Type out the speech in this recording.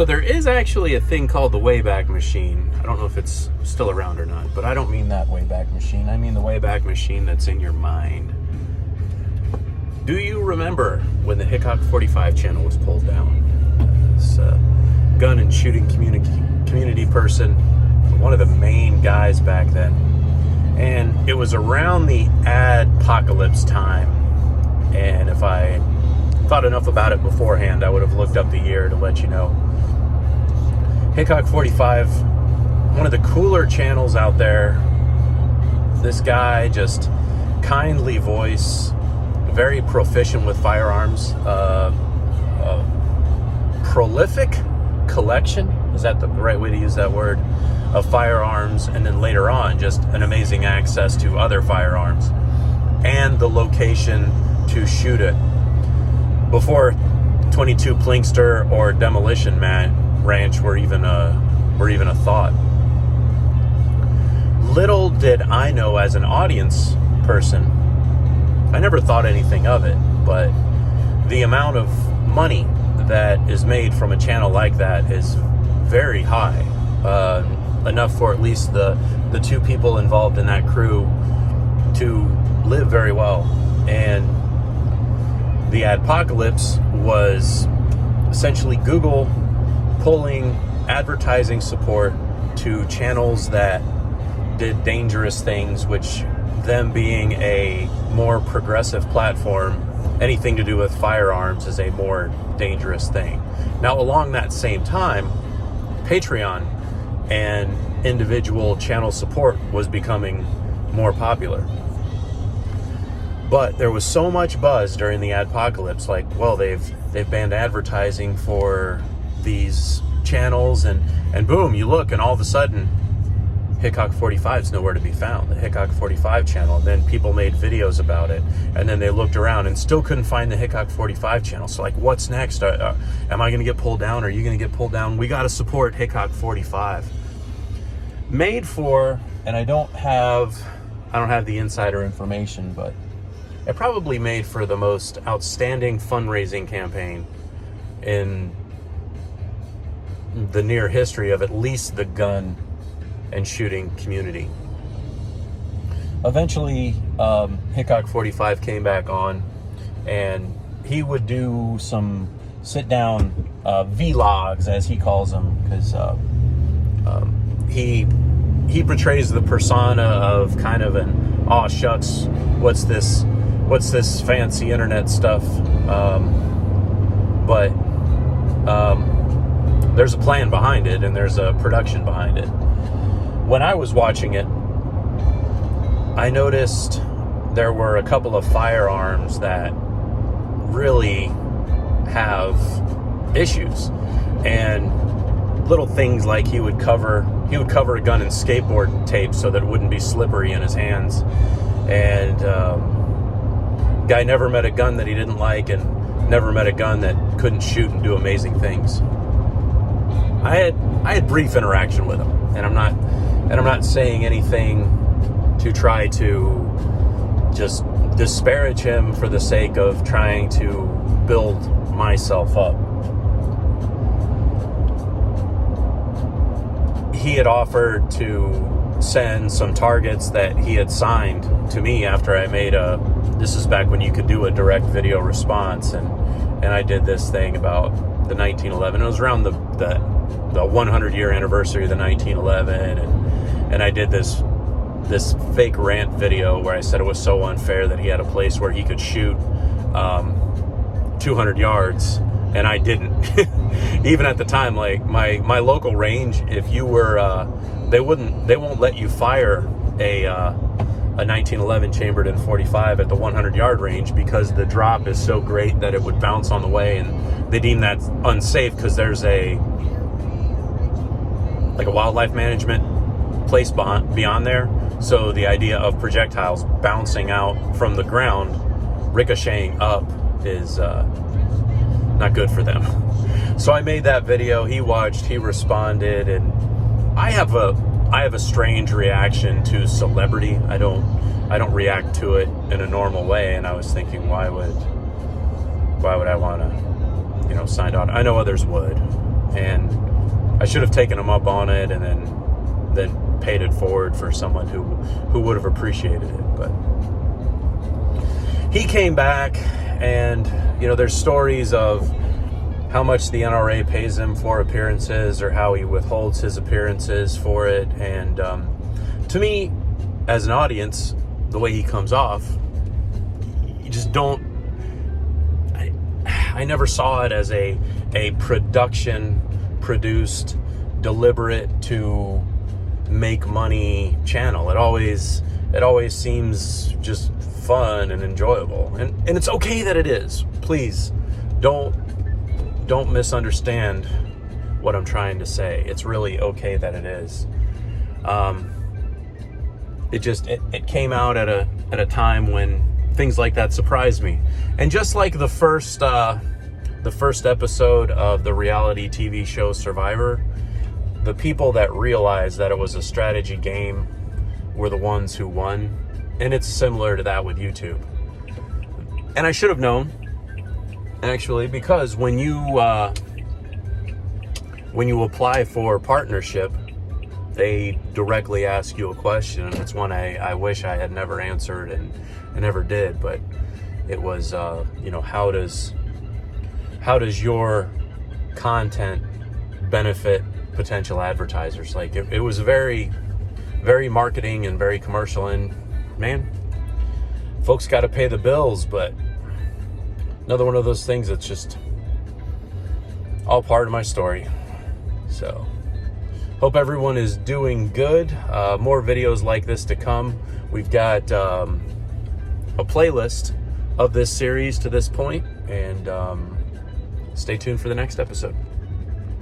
So there is actually a thing called the Wayback Machine. I don't know if it's still around or not, but I don't mean that Wayback Machine. I mean the Wayback Machine that's in your mind. Do you remember when the Hickok54 channel was pulled down? This gun and shooting community person, one of the main guys back then. And it was around the adpocalypse time. And if I thought enough about it beforehand, I would have looked up the year to let you know. Hickok54, one of the cooler channels out there. This guy, just kindly voice, very proficient with firearms, prolific collection, is that the right way to use that word, of firearms, and then later on just an amazing access to other firearms and the location to shoot it. Before 22 Plinkster or Demolition Ranch were even a thought. Little did I know as an audience person, I never thought anything of it, but the amount of money that is made from a channel like that is very high. Enough for at least the two people involved in that crew to live very well. And the adpocalypse was essentially Google pulling advertising support to channels that did dangerous things, which them being a more progressive platform, anything to do with firearms is a more dangerous thing. Now, along that same time, Patreon and individual channel support was becoming more popular. But there was so much buzz during the adpocalypse, like, well, they've banned advertising for these channels, and boom, you look, and all of a sudden, Hickok45 is nowhere to be found, the Hickok45 channel. And then people made videos about it, and then they looked around and still couldn't find the Hickok45 channel. So like, what's next? Am I going to get pulled down? Are you going to get pulled down? We got to support Hickok45. Made for, and I don't have the insider information, but it probably made for the most outstanding fundraising campaign in the near history of at least the gun and shooting community. Eventually, Hickok45 came back on, and he would do some sit-down vlogs, as he calls them, because he portrays the persona of kind of an aw shucks, what's this fancy internet stuff, but there's a plan behind it, and there's a production behind it. When I was watching it, I noticed there were a couple of firearms that really have issues, and little things like he would cover a gun in skateboard tape so that it wouldn't be slippery in his hands, and guy never met a gun that he didn't like, and never met a gun that couldn't shoot and do amazing things. I had brief interaction with him, and I'm not saying anything to try to just disparage him for the sake of trying to build myself up. He had offered to send some targets that he had signed to me after I made this is back when you could do a direct video response, and I did this thing about the 1911. It was around the 100-year anniversary of the 1911, and I did this fake rant video where I said it was so unfair that he had a place where he could shoot 200 yards, and I didn't. Even at the time, like my local range, if you were, they won't let you fire a 1911 chambered in .45 at the 100-yard range because the drop is so great that it would bounce on the way, and they deem that unsafe because there's a wildlife management place beyond there. So the idea of projectiles bouncing out from the ground, ricocheting up, is not good for them. So I made that video. He watched, he responded, and I have a strange reaction to celebrity. I don't react to it in a normal way, and I was thinking, why would I want to, sign on? I know others would, and I should have taken him up on it and then paid it forward for someone who would have appreciated it. But he came back, and there's stories of how much the NRA pays him for appearances or how he withholds his appearances for it. And to me, as an audience, the way he comes off, you just don't... I never saw it as a production-produced, deliberate to make money channel. It always seems just fun and enjoyable. And it's okay that it is. Please, don't misunderstand what I'm trying to say. It's really okay that it is. It came out at a time when things like that surprised me. And just like the first episode of the reality TV show Survivor, the people that realized that it was a strategy game were the ones who won. And it's similar to that with YouTube. And I should have known, actually, because when you apply for partnership, they directly ask you a question, and it's one I wish I had never answered and never did. But it was, how does your content benefit potential advertisers? Like it was very, very marketing and very commercial. And man, folks got to pay the bills, but another one of those things that's just all part of my story. So hope everyone is doing good. More videos like this to come. We've got a playlist of this series to this point, and stay tuned for the next episode.